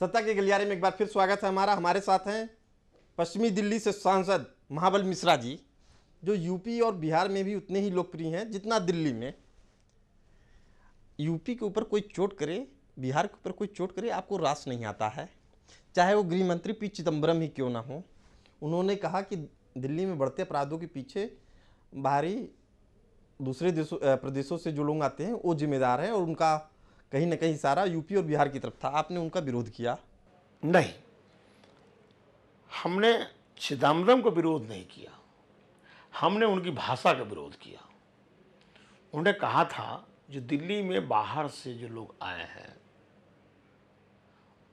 सत्ता के गलियारे में एक बार फिर स्वागत है हमारा। हमारे साथ हैं पश्चिमी दिल्ली से सांसद महाबल मिश्रा जी, जो यूपी और बिहार में भी उतने ही लोकप्रिय हैं जितना दिल्ली में। यूपी के ऊपर कोई चोट करे, बिहार के ऊपर कोई चोट करे, आपको रास नहीं आता है, चाहे वो गृह मंत्री पी चिदम्बरम ही क्यों ना हो। उन्होंने कहा कि दिल्ली में बढ़ते अपराधों के पीछे बाहरी दूसरे प्रदेशों से जो लोग आते हैं वो जिम्मेदार हैं, और उनका कहीं ना कहीं इशारा यूपी और बिहार की तरफ था। आपने उनका विरोध किया? नहीं, हमने चिदम्बरम को विरोध नहीं किया, हमने उनकी भाषा का विरोध किया। उन्होंने कहा था जो दिल्ली में बाहर से जो लोग आए हैं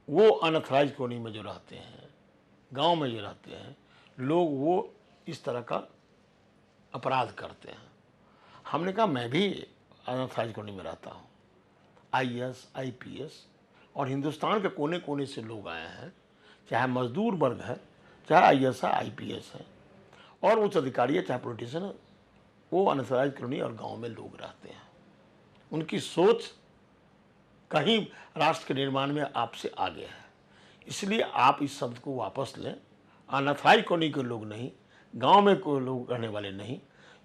वो अनऑथराइज कॉलोनी में जो रहते हैं, गांव में जो रहते हैं लोग, वो इस तरह का अपराध करते हैं। हमने कहा मैं भी अनऑथराइज कॉलोनी में रहता हूँ, IAS, IPS और हिंदुस्तान के कोने कोने से लोग आए हैं, चाहे मजदूर वर्ग है, चाहे IAS है, IPS है और उच्च अधिकारी है, चाहे पॉलिटिशियन है, वो अनऑथराइज कॉलोनी और गांव में लोग रहते हैं। उनकी सोच कहीं राष्ट्र के निर्माण में आपसे आगे है, इसलिए आप इस शब्द को वापस लें। अनऑथराइज कॉलोनी के लोग नहीं, गांव में कोई लोग रहने वाले नहीं,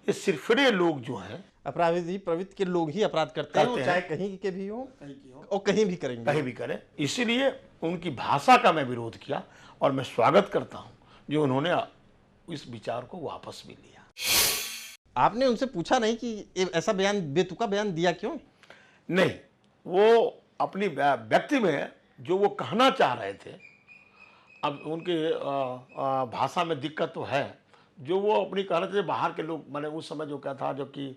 ये सिरफिरे लोग जो हैं, अपराधी प्रवृत्ति के लोग ही अपराध करते हैं, चाहे कहीं के भी हो और कहीं भी करेंगे, कहीं भी करें। इसीलिए उनकी भाषा का मैं विरोध किया और मैं स्वागत करता हूं जो उन्होंने इस विचार को वापस भी लिया। आपने उनसे पूछा नहीं कि ऐसा बयान, बेतुका बयान दिया क्यों? नहीं, वो अपनी व्यक्ति में जो वो कहना चाह रहे थे, अब उनके भाषा में दिक्कत तो है, जो वो अपनी कह रहे थे बाहर के लोग, मैंने उस समय जो क्या था, जो कि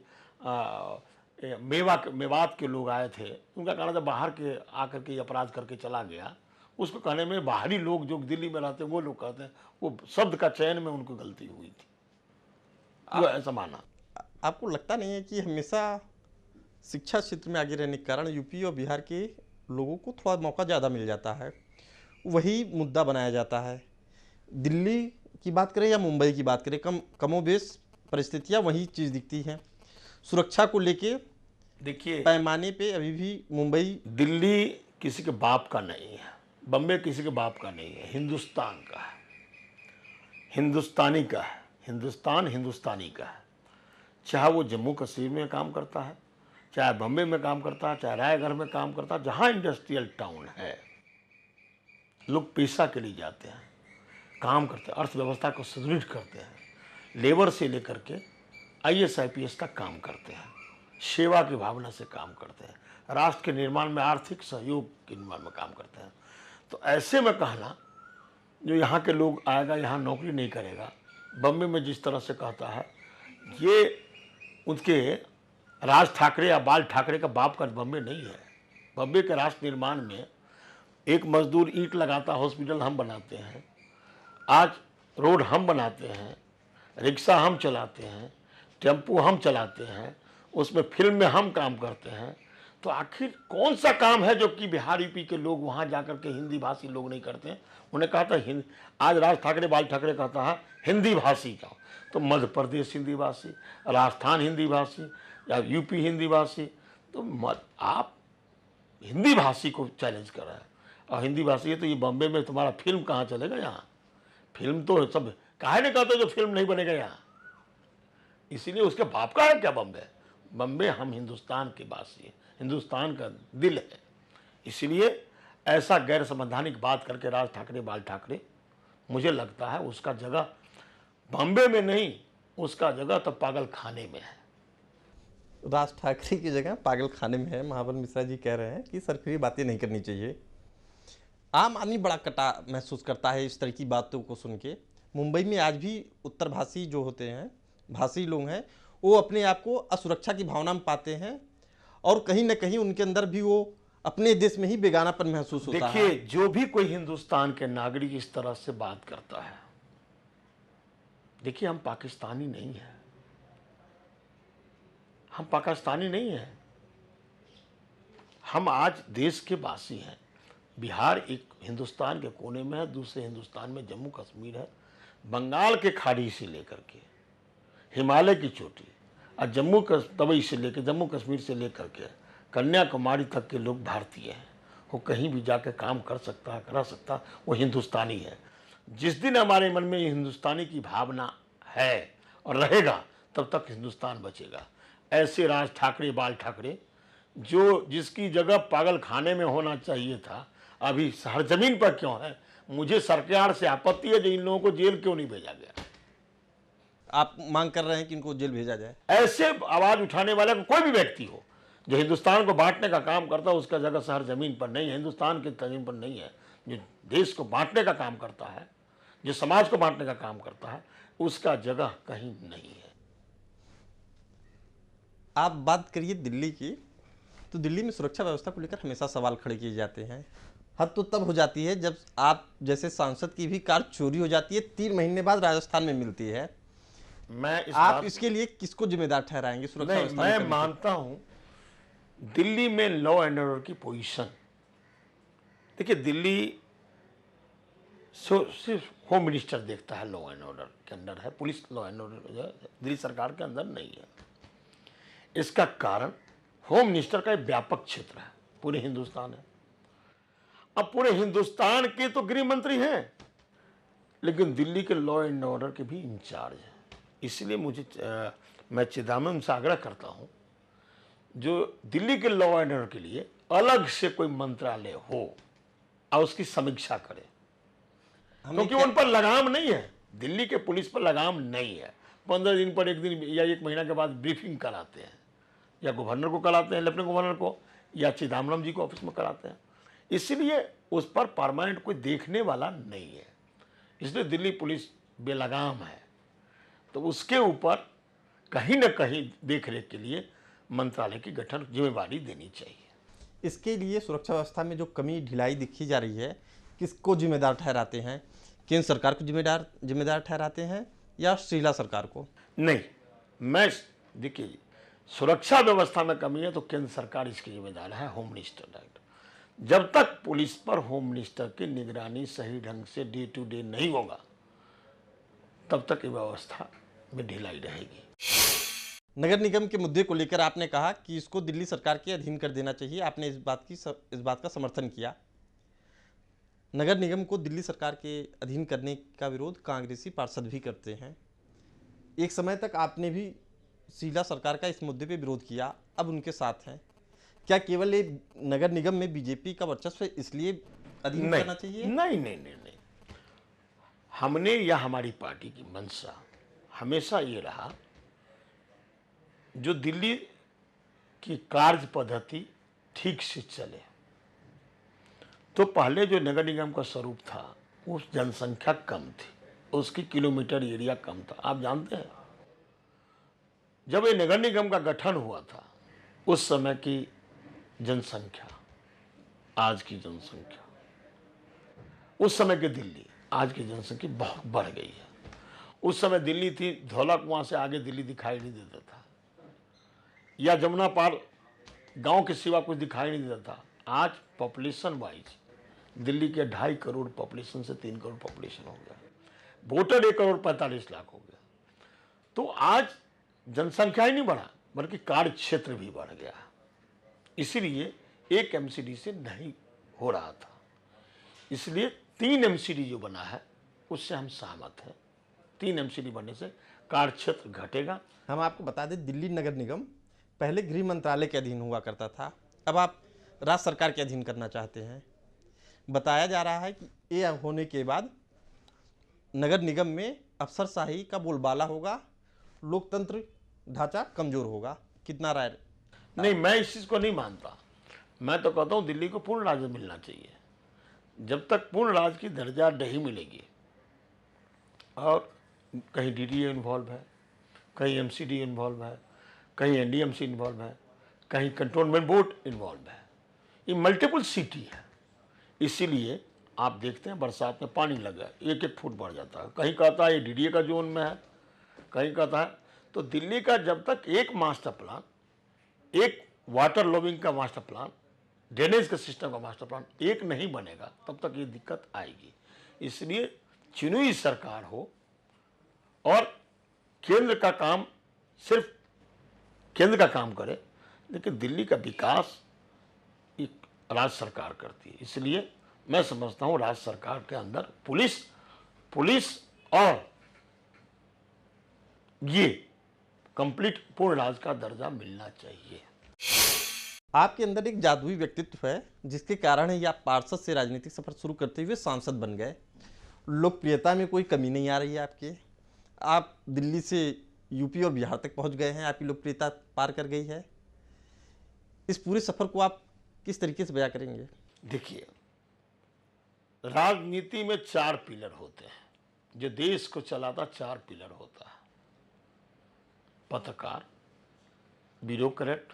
मेवात के लोग आए थे, उनका कहना था बाहर के आकर के अपराध करके चला गया। उसको कहने में बाहरी लोग जो दिल्ली में रहते हैं वो लोग कहते हैं, वो शब्द का चयन में उनको गलती हुई थी, वो ऐसा माना। आपको लगता नहीं है कि हमेशा शिक्षा क्षेत्र में आगे रहने के कारण यूपी और बिहार के लोगों को थोड़ा मौका ज़्यादा मिल जाता है, वही मुद्दा बनाया जाता है? दिल्ली की बात करें या मुंबई की बात करें, कमोबेश परिस्थितियाँ वही चीज़ दिखती हैं। सुरक्षा को लेके देखिए, पैमाने पे अभी भी मुंबई, दिल्ली किसी के बाप का नहीं है, बम्बे किसी के बाप का नहीं है, हिंदुस्तान का है, हिंदुस्तानी का है, हिंदुस्तान हिंदुस्तानी का है। चाहे वो जम्मू कश्मीर में काम करता है, चाहे बम्बे में काम करता है, चाहे रायगढ़ में काम करता है, जहाँ इंडस्ट्रियल टाउन है, लोग पेशा के लिए जाते हैं, काम करते हैं, अर्थव्यवस्था को सुदृढ़ करते हैं, लेबर से लेकर के IAS IPS तक काम करते हैं, सेवा की भावना से काम करते हैं, राष्ट्र के निर्माण में आर्थिक सहयोग के निर्माण में काम करते हैं। तो ऐसे में कहना जो यहाँ के लोग आएगा, यहाँ नौकरी नहीं करेगा, बम्बे में जिस तरह से कहता है, ये उनके राज ठाकरे या बाल ठाकरे का बाप का बम्बे नहीं है। बम्बे के राष्ट्र निर्माण में एक मजदूर ईंट लगाता, हॉस्पिटल हम बनाते हैं, आज रोड हम बनाते हैं, रिक्शा हम चलाते हैं, टेम्पो हम चलाते हैं, उसमें फिल्म में हम काम करते हैं। तो आखिर कौन सा काम है जो कि बिहार यूपी के लोग वहाँ जाकर के हिंदी भाषी लोग नहीं करते हैं? उन्हें कहा था, आज राज ठाकरे बाल ठाकरे कहता है हिंदी भाषी का, तो मध्य प्रदेश हिंदी भाषी, राजस्थान हिंदी भाषी या यूपी हिंदी भाषी, तो आप हिंदी भाषी को चैलेंज कर रहे हैं। और हिंदी भाषी है तो ये बम्बे में तुम्हारा फिल्म कहाँ चलेगा? यहाँ फिल्म तो सब काहे ने कहते जो फिल्म नहीं बनेगा यहाँ, इसीलिए उसके बाप का है क्या बम्बे? बम्बे हम हिंदुस्तान के वासी हैं, हिंदुस्तान का दिल है। इसीलिए ऐसा गैर संवैधानिक बात करके राज ठाकरे बाल ठाकरे, मुझे लगता है उसका जगह बम्बे में नहीं, उसका जगह तो पागल खाने में है। राज ठाकरे की जगह पागल खाने में है। महाबल मिश्रा जी कह रहे हैं कि सरफरी बातें नहीं करनी चाहिए। आम आदमी बड़ा कटा महसूस करता है इस तरह की बातों को सुन के। मुंबई में आज भी उत्तर भाषी जो होते हैं, भाषी लोग हैं, वो अपने आप को असुरक्षा की भावना में पाते हैं, और कहीं ना कहीं उनके अंदर भी वो अपने देश में ही बेगानापन महसूस होता है। देखिए, जो भी कोई हिंदुस्तान के नागरिक इस तरह से बात करता है, देखिए हम पाकिस्तानी नहीं हैं, हम पाकिस्तानी नहीं हैं, हम आज देश के वासी हैं। बिहार एक हिंदुस्तान के कोने में है, दूसरे हिंदुस्तान में जम्मू कश्मीर है, बंगाल के खाड़ी से लेकर के हिमालय की चोटी, और जम्मू कश्मीर से लेकर के कन्याकुमारी तक के लोग भारतीय हैं। वो कहीं भी जाके काम कर सकता है, करा सकता है, वो हिंदुस्तानी है। जिस दिन हमारे मन में हिंदुस्तानी की भावना है और रहेगा, तब तक हिंदुस्तान बचेगा। ऐसे राज ठाकरे, बाल ठाकरे, जो जिसकी जगह पागल खाने में होना चाहिए था, अभी सरजमीन पर क्यों है? मुझे सरकार से आपत्ति है जो इन लोगों को जेल क्यों नहीं भेजा गया। आप मांग कर रहे हैं कि इनको जेल भेजा जाए? ऐसे आवाज उठाने वाला कोई भी व्यक्ति हो जो हिंदुस्तान को बांटने का काम करता है, उसका जगह शहर जमीन पर नहीं है, हिंदुस्तान की जमीन पर नहीं है। जो देश को बांटने का काम करता है, जो समाज को बांटने का काम करता है, उसका जगह कहीं नहीं है। आप बात करिए दिल्ली की, तो दिल्ली में सुरक्षा व्यवस्था को लेकर हमेशा सवाल खड़े किए जाते हैं। हद तो तब हो जाती है जब आप जैसे सांसद की भी कार चोरी हो जाती है, 3 महीने बाद राजस्थान में मिलती है। आप इसके लिए किसको जिम्मेदार ठहराएंगे? सुरक्षा व्यवस्था मैं मानता हूं दिल्ली में लॉ एंड ऑर्डर की पोजीशन, देखिए दिल्ली सिर्फ होम मिनिस्टर देखता है, लॉ एंड ऑर्डर के अंदर है, police law and order Delhi सरकार के अंदर नहीं है। इसका कारण होम मिनिस्टर का एक व्यापक क्षेत्र है, पूरे हिंदुस्तान है। अब पूरे हिंदुस्तान के तो गृह मंत्री हैं, लेकिन दिल्ली के लॉ एंड ऑर्डर के भी इंचार्ज हैं। इसलिए मैं चिदम्बरम से आग्रह करता हूं, जो दिल्ली के लॉ एंड ऑर्डर के लिए अलग से कोई मंत्रालय हो और उसकी समीक्षा करे, क्योंकि उन पर लगाम नहीं है, दिल्ली के पुलिस पर लगाम नहीं है। 15 दिन पर एक दिन या 1 महीना के बाद ब्रीफिंग कराते हैं, या गवर्नर को कराते हैं, लेफ्टिनेंट गवर्नर को, या चिदम्बरम जी को ऑफिस में कराते हैं। इसलिए उस पर परमानेंट कोई देखने वाला नहीं है, इसलिए दिल्ली पुलिस बेलगाम है। तो उसके ऊपर कहीं ना कहीं देखरेख के लिए मंत्रालय की गठन जिम्मेवारी देनी चाहिए। इसके लिए सुरक्षा व्यवस्था में जो कमी ढिलाई दिखी जा रही है, किसको जिम्मेदार ठहराते हैं? केंद्र सरकार को जिम्मेदार ठहराते हैं या शीला सरकार को? नहीं, मैं देखिए, सुरक्षा व्यवस्था में कमी है तो केंद्र सरकार इसकी जिम्मेदार है, होम मिनिस्टर डायरेक्ट। जब तक पुलिस पर होम मिनिस्टर की निगरानी सही ढंग से डे टू डे नहीं होगा, तब तक ये व्यवस्था में ढिलाई रहेगी। नगर निगम के मुद्दे को लेकर आपने कहा कि इसको दिल्ली सरकार के अधीन कर देना चाहिए, आपने इस बात का समर्थन किया। नगर निगम को दिल्ली सरकार के अधीन करने का विरोध कांग्रेसी पार्षद भी करते हैं। एक समय तक आपने भी शीला सरकार का इस मुद्दे पे विरोध किया, अब उनके साथ हैं। क्या केवल ये नगर निगम में बीजेपी का वर्चस्व इसलिए अधीन करना चाहिए? नहीं। हमने या हमारी पार्टी की मंशा हमेशा ये रहा, जो दिल्ली की कार्य पद्धति ठीक से चले। तो पहले जो नगर निगम का स्वरूप था, उस जनसंख्या कम थी, उसकी किलोमीटर एरिया कम था। आप जानते हैं, जब ये नगर निगम का गठन हुआ था, उस समय की जनसंख्या, आज की जनसंख्या, उस समय की दिल्ली, आज की जनसंख्या बहुत बढ़ गई है। उस समय दिल्ली थी, धौला कुआं से आगे दिल्ली दिखाई नहीं देता था, या जमुना पार गांव के सिवा कुछ दिखाई नहीं देता था। आज पॉपुलेशन वाइज दिल्ली के 2.5 करोड़ पॉपुलेशन से 3 करोड़ पॉपुलेशन हो गया, वोटर 1 करोड़ 45 लाख हो गया। तो आज जनसंख्या ही नहीं बढ़ा, बल्कि कार्य क्षेत्र भी बढ़ गया। इसीलिए एक एमसीडी से नहीं हो रहा था, इसलिए 3 एमसीडी जो बना है उससे हम सहमत हैं। 3 एमसीडी बनने से कार्य क्षेत्र घटेगा। हम आपको बता दें, दिल्ली नगर निगम पहले गृह मंत्रालय के अधीन हुआ करता था, अब आप राज्य सरकार के अधीन करना चाहते हैं। बताया जा रहा है कि ये होने के बाद नगर निगम में अफसरशाही का बोलबाला होगा, लोकतंत्र ढांचा कमजोर होगा। कितना राय? नहीं, मैं इस चीज़ को नहीं मानता। मैं तो कहता हूँ दिल्ली को पूर्ण राज्य मिलना चाहिए। जब तक पूर्ण राज्य की दर्जा नहीं मिलेगी, और कहीं डीडीए इन्वॉल्व है, कहीं एमसीडी इन्वॉल्व है, कहीं एनडीएमसी इन्वॉल्व है, कहीं कंटोनमेंट बोर्ड इन्वॉल्व है, ये मल्टीपल सिटी है। इसीलिए आप देखते हैं बरसात में पानी लग गया, 1-1 फुट बढ़ जाता है। कहीं कहता है ये डीडीए का जोन में है, कहीं कहता है। तो दिल्ली का जब तक एक मास्टर प्लान, एक वाटर लॉबिंग का मास्टर प्लान, ड्रेनेज के सिस्टम का मास्टर प्लान एक नहीं बनेगा, तब तक ये दिक्कत आएगी। इसलिए चुनी हुई सरकार हो और केंद्र का काम सिर्फ केंद्र का काम करे, लेकिन दिल्ली का विकास एक राज्य सरकार करती है। इसलिए मैं समझता हूं राज्य सरकार के अंदर पुलिस और ये कंप्लीट पूर्ण राज्य का दर्जा मिलना चाहिए। आपके अंदर एक जादुई व्यक्तित्व है जिसके कारण ही आप पार्षद से राजनीतिक सफर शुरू करते हुए सांसद बन गए। लोकप्रियता में कोई कमी नहीं आ रही है आपके। आप दिल्ली से यूपी और बिहार तक पहुंच गए हैं, आपकी लोकप्रियता पार कर गई है। इस पूरे सफर को आप किस तरीके से बयां करेंगे? देखिए, राजनीति में 4 पिलर होते हैं। जो देश को चलाता 4 पिलर होता है: पत्रकार, ब्यूरोक्रेट,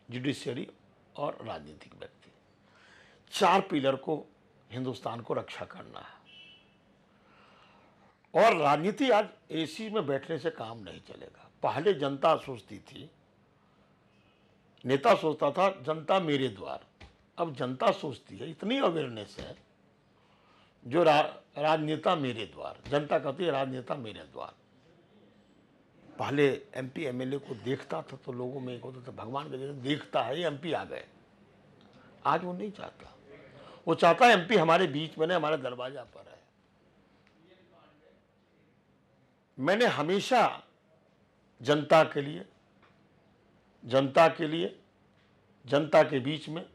जुडिशियरी और राजनीतिक व्यक्ति। 4 पिलर को हिंदुस्तान को रक्षा करना है। और राजनीति आज एसी में बैठने से काम नहीं चलेगा। पहले जनता सोचती थी, नेता सोचता था जनता मेरे द्वार। अब जनता सोचती है, इतनी अवेयरनेस है, जो राजनेता मेरे द्वार। जनता कहती है राजनेता मेरे द्वार। पहले एमपी एमएलए को देखता था तो लोगों में एक होता था भगवान के जैसे देखता है, ये एमपी आ गए। आज वो नहीं चाहता। वो चाहता है एमपी हमारे बीच में, हमारे दरवाजा पर है। मैंने हमेशा जनता के लिए, जनता के बीच में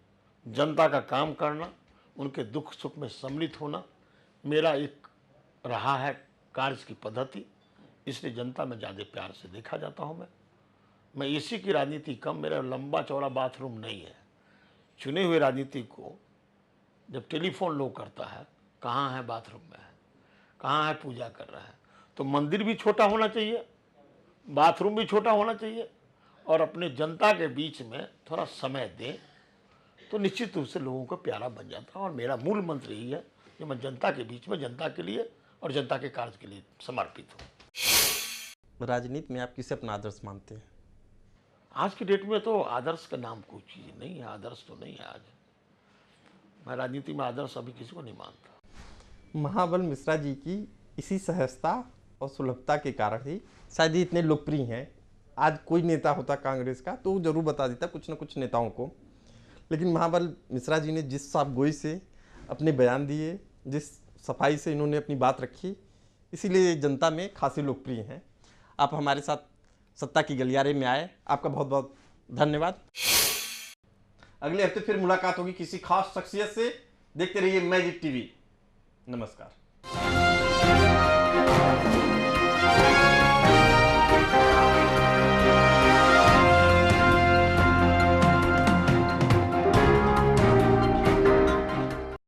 जनता का काम करना, उनके दुख सुख में सम्मिलित होना मेरा एक रहा है कार्य की पद्धति। इसलिए जनता में ज़्यादा प्यार से देखा जाता हूँ। मैं इसी की राजनीति कम, मेरा लंबा चौड़ा बाथरूम नहीं है। चुने हुए राजनीति को जब टेलीफोन लोग करता है, कहाँ है बाथरूम में है, कहाँ है पूजा कर रहा है, तो मंदिर भी छोटा होना चाहिए, बाथरूम भी छोटा होना चाहिए, और अपने जनता के बीच में थोड़ा समय दें तो निश्चित रूप से लोगों को प्यारा बन जाता है। और मेरा मूल मंत्र यही है कि मैं जनता के बीच में, जनता के लिए और जनता के कार्य के लिए समर्पित हूँ। राजनीति में आप किसे अपना आदर्श मानते हैं? आज की डेट में तो आदर्श का नाम कोई चीज़ नहीं है। आदर्श तो नहीं है आज। मैं राजनीति में आदर्श अभी किसी को नहीं मानता। महाबल मिश्रा जी की इसी सहजता और सुलभता के कारण ही शायद ये इतने लोकप्रिय हैं। आज कोई नेता होता कांग्रेस का तो जरूर बता देता कुछ न कुछ नेताओं को, लेकिन महाबल मिश्रा जी ने जिस साफगोई से अपने बयान दिए, जिस सफाई से इन्होंने अपनी बात रखी, इसीलिए जनता में खासे लोकप्रिय हैं। आप हमारे साथ सत्ता की गलियारे में आए, आपका बहुत बहुत धन्यवाद। अगले हफ्ते फिर मुलाकात होगी किसी खास शख्सियत से। देखते रहिए मैजिक टीवी। नमस्कार।